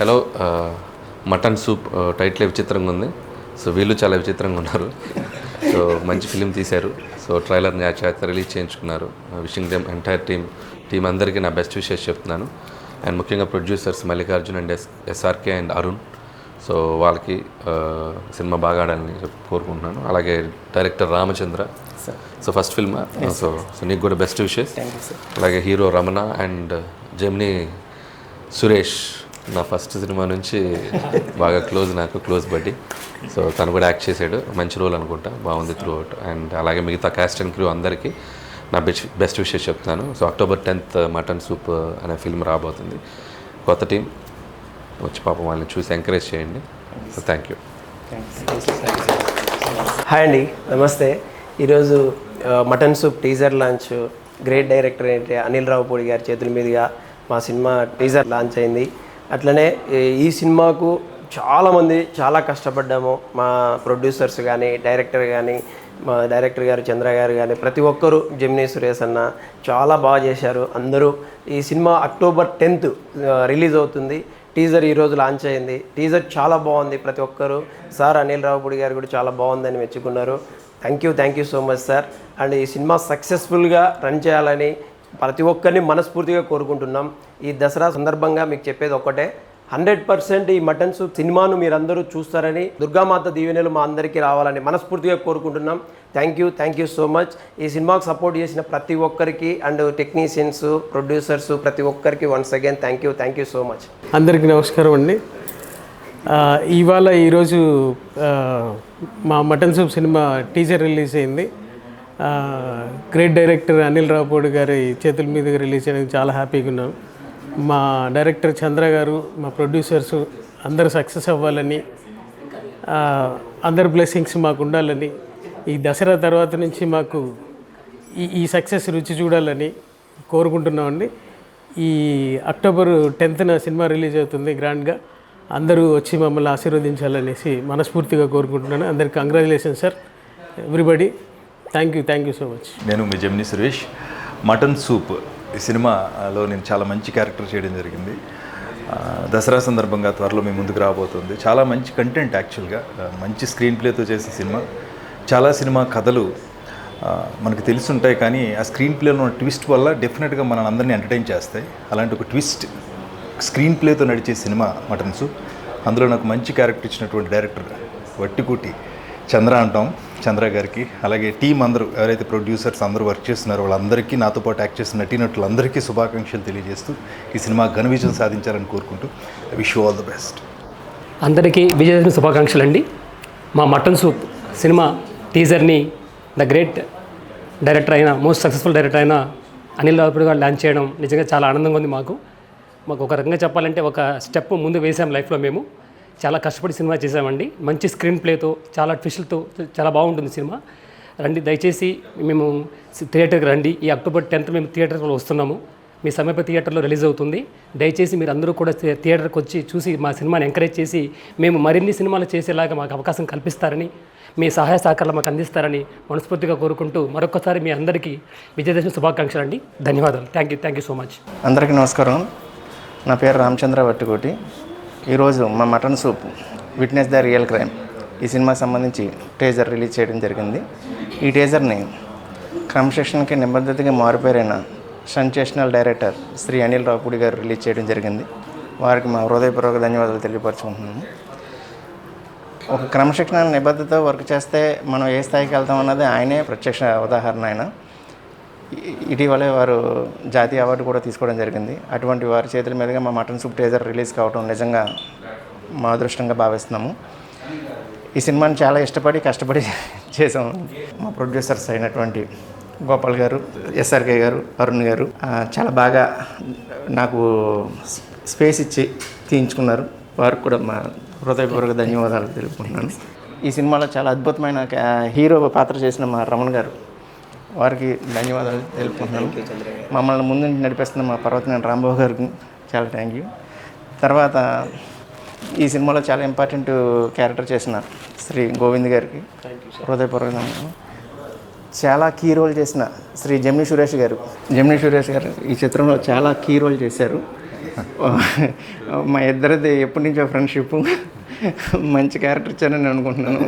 Hello mutton soup title విచిత్రంగా ఉంది. So వీళ్ళు చాలా విచిత్రంగా ఉన్నారు. సో మంచి ఫిలిం తీశారు. సో ట్రైలర్ని చేత రిలీజ్ చేయించుకున్నారు. విషింగ్ దెమ్ ఎంటైర్ టీమ్ అందరికీ నా బెస్ట్ విషెస్ చెప్తున్నాను. అండ్ ముఖ్యంగా producers Mallikarjun and SRK and Arun. So వాళ్ళకి సినిమా బాగా ఆడాలని కోరుకుంటున్నాను. అలాగే director Ramachandra. So first film. So నీకు కూడా బెస్ట్ విషెస్. అలాగే hero Ramana and Gemini Suresh నా ఫస్ట్ సినిమా నుంచి బాగా నాకు క్లోజ్ బడ్డీ. సో తను కూడా యాక్ట్ చేశాడు. మంచి రోల్ అనుకుంటా, బాగుంది త్రూ అవుట్. అండ్ అలాగే మిగతా క్యాస్ట్ అండ్ క్రూ అందరికీ నా బెస్ట్ విషెస్ చెప్తాను. So October 10th mutton soup అనే ఫిల్మ్ రాబోతుంది. కొత్త టీం వచ్చి పాపం వాళ్ళని చూసి ఎంకరేజ్ చేయండి. So thank you. హాయ్ అండి, నమస్తే. ఈరోజు mutton soup teaser launch great director ఏంటి అనిల్ రావుపూడి గారి చేతుల మీదుగా మా సినిమా టీజర్ లాంచ్ అయింది. అట్లనే ఈ సినిమాకు చాలామంది చాలా కష్టపడ్డాము. మా ప్రొడ్యూసర్స్ కానీ, డైరెక్టర్ కానీ, మా డైరెక్టర్ గారు చంద్ర గారు కానీ, ప్రతి ఒక్కరూ, జెమినీ సురేష్ అన్న చాలా బాగా చేశారు అందరూ. ఈ సినిమా October 10th రిలీజ్ అవుతుంది. టీజర్ ఈరోజు లాంచ్ అయింది. టీజర్ చాలా బాగుంది. ప్రతి ఒక్కరు సార్ అనిల్ రావుపూడి గారు కూడా చాలా బాగుందని మెచ్చుకున్నారు. Thank you so much sir. And ఈ సినిమా సక్సెస్ఫుల్గా రన్ చేయాలని ప్రతి ఒక్కరిని మనస్ఫూర్తిగా కోరుకుంటున్నాం. ఈ దసరా సందర్భంగా మీకు చెప్పేది ఒకటే, 100% ఈ మటన్ సూప్ సినిమాను మీరందరూ చూస్తారని, దుర్గామాత దీవెనలు మా అందరికీ రావాలని మనస్ఫూర్తిగా కోరుకుంటున్నాం. Thank you so much. ఈ సినిమాకు సపోర్ట్ చేసిన ప్రతి ఒక్కరికి అండ్ టెక్నీషియన్స్, ప్రొడ్యూసర్స్ ప్రతి ఒక్కరికి once again thank you so much. అందరికీ నమస్కారం అండి. ఈరోజు మా mutton soup cinema teaser release అయింది. గ్రేట్ డైరెక్టర్ అనిల్ రావుపూడి గారి చేతుల మీదుగా రిలీజ్ చేయడానికి చాలా హ్యాపీగా ఉన్నాం. మా డైరెక్టర్ చంద్ర గారు, మా ప్రొడ్యూసర్స్ అందరూ సక్సెస్ అవ్వాలని, అందరి బ్లెస్సింగ్స్ మాకు ఉండాలని, ఈ దసరా తర్వాత నుంచి మాకు ఈ సక్సెస్ రుచి చూడాలని కోరుకుంటున్నామండి. ఈ October 10th సినిమా రిలీజ్ అవుతుంది గ్రాండ్గా. అందరూ వచ్చి మమ్మల్ని ఆశీర్వదించాలనేసి మనస్ఫూర్తిగా కోరుకుంటున్నాను. అందరికి congratulations sir, everybody. Thank you so much. నేను మీ జెమినీ సురేష్. మటన్ సూప్ ఈ సినిమాలో నేను చాలా మంచి క్యారెక్టర్ చేయడం జరిగింది. దసరా సందర్భంగా త్వరలో మీ ముందుకు రాబోతుంది. చాలా మంచి కంటెంట్, యాక్చువల్గా మంచి స్క్రీన్ ప్లేతో చేసే సినిమా. చాలా సినిమా కథలు మనకు తెలిసి ఉంటాయి, కానీ ఆ స్క్రీన్ ప్లేలో ఉన్న ట్విస్ట్ వల్ల డెఫినెట్గా మన అందరినీ ఎంటర్టైన్ చేస్తాయి. అలాంటి ఒక ట్విస్ట్ స్క్రీన్ ప్లేతో నడిచే సినిమా మటన్ సూప్. అందులో నాకు మంచి క్యారెక్టర్ ఇచ్చినటువంటి డైరెక్టర్ వట్టికోటి చంద్ర అంటాం, చంద్ర గారికి, అలాగే టీం అందరూ ఎవరైతే ప్రొడ్యూసర్స్ అందరూ వర్క్ చేస్తున్నారో వాళ్ళందరికీ, నాతో పాటు యాక్ట్ చేస్తున్న నటీనటులందరికీ శుభాకాంక్షలు తెలియజేస్తూ ఈ సినిమా ఘన విజయం సాధించాలని కోరుకుంటూ wish you all the best. అందరికీ విజయదశమి శుభాకాంక్షలు అండి. మా మటన్ సూప్ సినిమా టీజర్ని ద గ్రేట్ డైరెక్టర్ అయిన, మోస్ట్ సక్సెస్ఫుల్ డైరెక్టర్ అయిన అనిల్ రావుపూడి గారు లాంచ్ చేయడం నిజంగా చాలా ఆనందంగా ఉంది. మాకు ఒక రకంగా చెప్పాలంటే ఒక స్టెప్ ముందు వేసాం లైఫ్లో. మేము చాలా కష్టపడి సినిమా చేసామండి. మంచి స్క్రీన్ ప్లేతో, చాలా ట్విస్టులతో చాలా బాగుంటుంది సినిమా. రండి, దయచేసి మేము థియేటర్కి రండి. ఈ October 10th మేము థియేటర్లో వస్తున్నాము. మీ సమీప థియేటర్లో రిలీజ్ అవుతుంది. దయచేసి మీరు అందరూ కూడా థియేటర్కి వచ్చి చూసి మా సినిమాని ఎంకరేజ్ చేసి మేము మరిన్ని సినిమాలు చేసేలాగా మాకు అవకాశం కల్పిస్తారని, మీ సహాయ సహకారాలు మాకు అందిస్తారని మనస్ఫూర్తిగా కోరుకుంటూ మరొకసారి మీ అందరికీ విజయదశమి శుభాకాంక్షలు అండి. ధన్యవాదాలు. Thank you so much. అందరికీ నమస్కారం. నా పేరు రామచంద్ర వట్టికోటి. ఈరోజు మా mutton soup witness the real crime ఈ సినిమాకి సంబంధించి టీజర్ రిలీజ్ చేయడం జరిగింది. ఈ టీజర్ని క్రమశిక్షణకి నిబద్ధతగా మారిపోయిన సెన్సేషనల్ డైరెక్టర్ శ్రీ అనిల్ రావుపూడి గారు రిలీజ్ చేయడం జరిగింది. వారికి మా హృదయపూర్వక ధన్యవాదాలు తెలియపరుచుకుంటున్నాను. ఒక క్రమశిక్షణ నిబద్ధతతో వర్క్ చేస్తే మనం ఏ స్థాయికి వెళ్తాం అన్నది ఆయనే ప్రత్యక్ష ఉదాహరణ. ఆయన ఇటీవలే వారు జాతీయ అవార్డు కూడా తీసుకోవడం జరిగింది. అటువంటి వారి చేతుల మీదుగా మా మటన్ సూప్ టీజర్ రిలీజ్ కావడం నిజంగా మా అదృష్టంగా భావిస్తున్నాము. ఈ సినిమాని చాలా ఇష్టపడి కష్టపడి చేసాము. మా ప్రొడ్యూసర్స్ అయినటువంటి గోపాల్ గారు, ఎస్ఆర్కే గారు, అరుణ్ గారు చాలా బాగా నాకు స్పేస్ ఇచ్చి తీయించుకున్నారు. వారికి కూడా మా హృదయపూర్వక ధన్యవాదాలు తెలుపుకుంటున్నాను. ఈ సినిమాలో చాలా అద్భుతమైన హీరో పాత్ర చేసిన మా రమణ్ గారు, వారికి ధన్యవాదాలు తెలుపుకుంటున్నాను. మమ్మల్ని ముందు నడిపిస్తున్న మా పర్వతనేని రాంబాబు గారికి చాలా థ్యాంక్ యూ. తర్వాత ఈ సినిమాలో చాలా ఇంపార్టెంట్ క్యారెక్టర్ చేసిన శ్రీ గోవింద్ గారికి హృదయపూర్వక ధన్యవాదాలు. చాలా కీ రోల్ చేసిన శ్రీ జెమినీ సురేష్ గారు ఈ చిత్రంలో చాలా కీ రోల్ చేశారు. మా ఇద్దరిది ఎప్పటి నుంచో ఫ్రెండ్షిప్, మంచి క్యారెక్టర్ ఇచ్చారని నేను అనుకుంటున్నాను.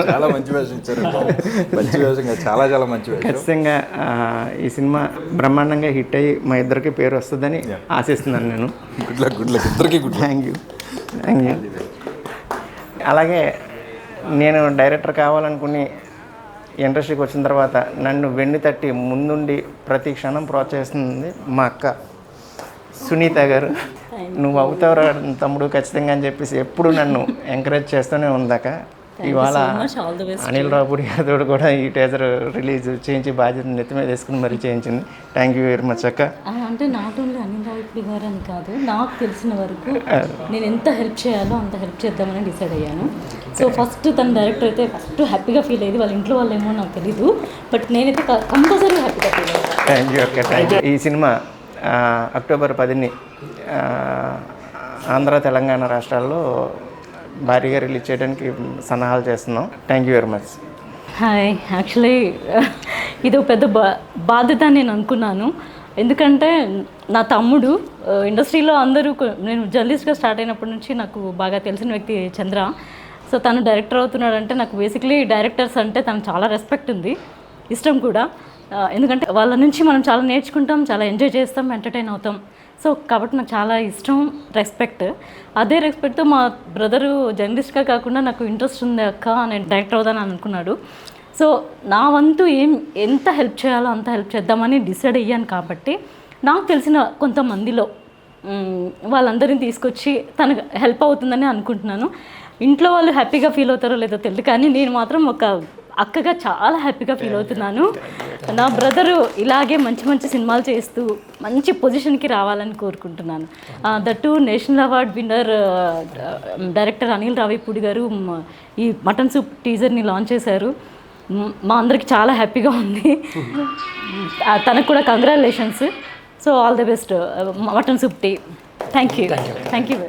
చాలా మంచి వేషం ఇచ్చారు, మంచి వేషం కాదు, చాలా చాలా మంచి వేషం. ఖచ్చితంగా ఈ సినిమా బ్రహ్మాండంగా హిట్ అయ్యి మా ఇద్దరికి పేరు వస్తుందని ఆశిస్తున్నాను నేను. గుడ్ లక్ ఇద్దరికి గుడ్. Thank you. అలాగే నేను డైరెక్టర్ కావాలనుకుని ఇండస్ట్రీకి వచ్చిన తర్వాత నన్ను వెన్ను తట్టి ముందుండి ప్రతి క్షణం ప్రోత్సహిస్తుంది మా అక్క సునీత గారు. నువ్వు అవుతావురా తమ్ముడు ఖచ్చితంగా అని చెప్పేసి ఎప్పుడు నన్ను ఎంకరేజ్ చేస్తూనే ఉందాక. ఇవాళ అనిల్ రావుపూడి గారితో కూడా ఈ టీజర్ రిలీజ్ చేయించి బాధ్యత నెత్తి మీద వేసుకుని మరీ చేయించింది. థ్యాంక్ యూ వెరీ మచ్ అక్క. అంటే నాట్ ఓన్లీ అనిల్ రావుపూడి గారు అని కాదు, నాకు తెలిసిన వరకు నేను ఎంత హెల్ప్ చేయాలో అంత హెల్ప్ చేద్దామని డిసైడ్ అయ్యాను. సో ఫస్ట్ తన డైరెక్టర్ అయితే ఫస్ట్ హ్యాపీగా ఫీల్ అయ్యేది, వాళ్ళ ఇంట్లో వాళ్ళు ఏమో నాకు తెలీదు, బట్ నేనైతే కంపల్సరీ హ్యాపీగా ఫీల్ అయ్యాను. థ్యాంక్ యూ అక్క, థ్యాంక్ యూ. ఈ సినిమా అక్టోబర్ 10ని ఆంధ్ర తెలంగాణ రాష్ట్రాల్లో భారీగా రిలీజ్ చేయడానికి సన్నాహాలు చేస్తున్నాం. Thank you very much. Hi, actually ఇది ఒక పెద్ద బాధ్యత అని నేను అనుకున్నాను. ఎందుకంటే నా తమ్ముడు ఇండస్ట్రీలో అందరూ నేను జర్నలిస్ట్గా స్టార్ట్ అయినప్పటి నుంచి నాకు బాగా తెలిసిన వ్యక్తి చంద్ర. సో తను డైరెక్టర్ అవుతున్నాడంటే నాకు బేసిక్లీ డైరెక్టర్స్ అంటే తనకు చాలా రెస్పెక్ట్ ఉంది, ఇష్టం కూడా. ఎందుకంటే వాళ్ళ నుంచి మనం చాలా నేర్చుకుంటాం, చాలా ఎంజాయ్ చేస్తాం, ఎంటర్టైన్ అవుతాం. సో కాబట్టి నాకు చాలా ఇష్టం, రెస్పెక్ట్. అదే రెస్పెక్ట్తో మా బ్రదరు జర్నలిస్ట్గా కాకుండా నాకు ఇంట్రెస్ట్ ఉంది అక్క, నేను డైరెక్టర్ అవుదాని అనుకున్నాడు. సో నా వంతు ఎంత హెల్ప్ చేయాలో అంత హెల్ప్ చేద్దామని డిసైడ్ అయ్యాను. కాబట్టి నాకు తెలిసిన కొంతమందిలో వాళ్ళందరినీ తీసుకొచ్చి తనకు హెల్ప్ అవుతుందని అనుకుంటున్నాను. ఇంట్లో వాళ్ళు హ్యాపీగా ఫీల్ అవుతారో లేదో తెలియదు, కానీ నేను మాత్రం ఒక అక్కగా చాలా హ్యాపీగా ఫీల్ అవుతున్నాను. నా బ్రదరు ఇలాగే మంచి మంచి సినిమాలు చేస్తూ మంచి పొజిషన్కి రావాలని కోరుకుంటున్నాను. That national award winner director Anil Ravipudi గారు ఈ మటన్ సూప్ టీజర్ని లాంచ్ చేశారు. మా అందరికి చాలా హ్యాపీగా ఉంది. తనకు కూడా congratulations. So all the best mutton soup tea. Thank you.